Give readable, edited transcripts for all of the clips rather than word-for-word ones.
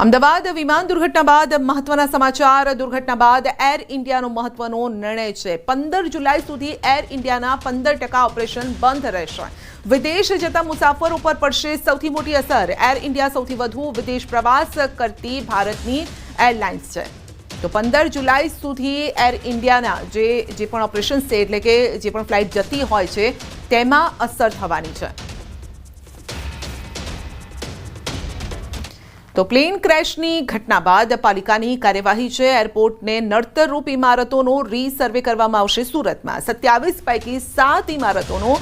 અમદાવાદ વિમાન દુર્ઘટના બાદ મહત્વના સમાચાર। દુર્ઘટના બાદ એર ઇન્ડિયાનો મહત્વનો નિર્ણય છે। 15 જુલાઈ સુધી એર ઇન્ડિયાના 15% ઓપરેશન બંધ રહેશે। વિદેશ જતા મુસાફરો પર પડશે સૌથી મોટી અસર। એર ઇન્ડિયા સૌથી વધુ વિદેશ પ્રવાસ કરતી ભારતની એરલાઇન્સ છે। તો 15 જુલાઈ સુધી એર ઇન્ડિયાના જે પણ ઓપરેશન છે, એટલે કે જે પણ ફ્લાઇટ જતી હોય છે તેમાં અસર થવાની છે। તો પ્લેન ક્રેશની ઘટના બાદ પાલિકાની કાર્યવાહી છે। એરપોર્ટને નડતરરૂપ ઇમારતોનો રીસર્વે કરવામાં આવશે। સુરતમાં 27 પૈકી 7 ઇમારતોનો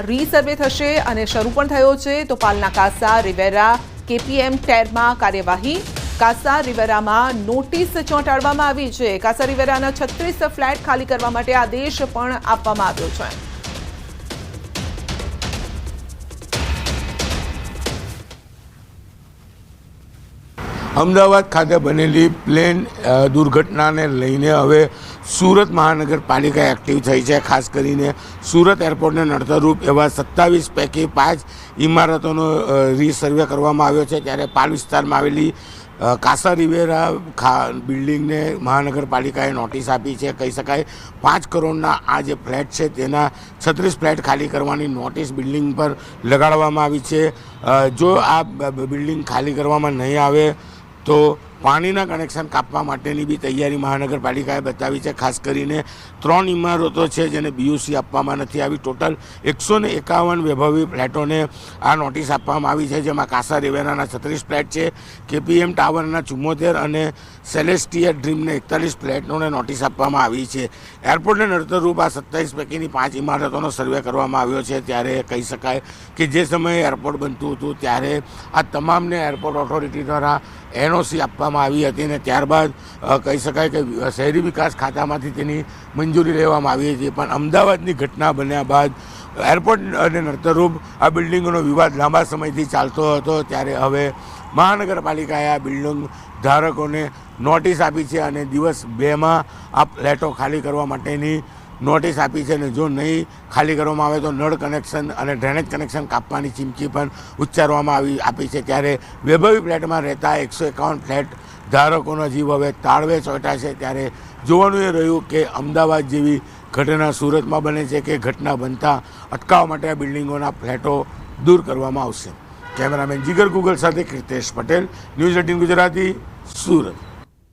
રીસર્વે થશે અને શરૂ પણ થયો છે। તો પાલના કાસા રિવેરા કેપીએમ ટેરમાં કાર્યવાહી। કાસા રિવેરામાં નોટિસ ચોંટાડવામાં આવી છે। કાસા રિવેરાના 36 ફ્લેટ ખાલી કરવા માટે આદેશ પણ આપવામાં આવ્યો છે। અમદાવાદ ખાતે બનેલી પ્લેન દુર્ઘટનાને લઈને હવે સુરત મહાનગરપાલિકા એક્ટિવ થઈ છે। ખાસ કરીને સુરત એરપોર્ટને નડતરરૂપ એવા 27 પૈકી 5 ઇમારતોનો રીસર્વે કરવામાં આવ્યો છે। ત્યારે પાલ વિસ્તારમાં આવેલી કાસા રિવેરા બિલ્ડિંગને મહાનગરપાલિકાએ નોટિસ આપી છે। કહી શકાય 5 કરોડના આ જે ફ્લેટ છે તેના 36 ફ્લેટ ખાલી કરવાની નોટિસ બિલ્ડિંગ પર લગાડવામાં આવી છે। જો આ બિલ્ડિંગ ખાલી કરવામાં નહીં આવે તો પાણીના કનેક્શન કાપવા માટેની બી તૈયારી મહાનગરપાલિકાએ બતાવી છે। ખાસ કરીને 3 ઇમારતો છે જેને બીયુસી આપવામાં નથી આવી। ટોટલ 151 વૈભવી ફ્લેટોને આ નોટિસ આપવામાં આવી છે, જેમાં કાસા રિવેરાના 36 ફ્લેટ છે, કેપીએમ ટાવરના 74 અને સેલેસ્ટિયા ડ્રીમને 41 ફ્લેટોને નોટિસ આપવામાં આવી છે। એરપોર્ટને નડતરરૂપ આ 27 પૈકીની 5 ઇમારતોનો સર્વે કરવામાં આવ્યો છે। ત્યારે કહી શકાય કે જે સમયે એરપોર્ટ બનતું હતું ત્યારે આ તમામને એરપોર્ટ ઓથોરિટી દ્વારા એનઓસી આપવામાં આવી હતી અને ત્યારબાદ કહી શકાય કે શહેરી વિકાસ ખાતામાંથી તેની મંજૂરી લેવામાં આવી હતી। પણ અમદાવાદની ઘટના બન્યા બાદ એરપોર્ટ અને નડતરરૂપ આ બિલ્ડિંગોનો વિવાદ લાંબા સમયથી ચાલતો હતો। ત્યારે હવે મહાનગરપાલિકાએ આ બિલ્ડિંગ ધારકોને નોટિસ આપી છે અને દિવસ 2માં આ ફ્લેટો ખાલી કરવા માટેની નોટિસ આપી છે। અને જો નહીં ખાલી કરવામાં આવે તો નળ કનેક્શન અને ડ્રેનેજ કનેક્શન કાપવાની ચીમકી પણ ઉચ્ચારવામાં આપી છે। ત્યારે વૈભવી ફ્લેટમાં રહેતા 151 ફ્લેટ ધારકોના જીવ હવે તાળવે ચોંટ્યા છે। ત્યારે જોવાનું એ રહ્યું કે અમદાવાદ જેવી ઘટના સુરતમાં બને છે કે ઘટના બનતા અટકાવવા માટે આ બિલ્ડિંગોના ફ્લેટો દૂર કરવામાં આવશે। કેમેરામેન જીગર ગુગલ સાથે કીર્તેશ પટેલ, ન્યૂઝ 18 ગુજરાતી, સુરત।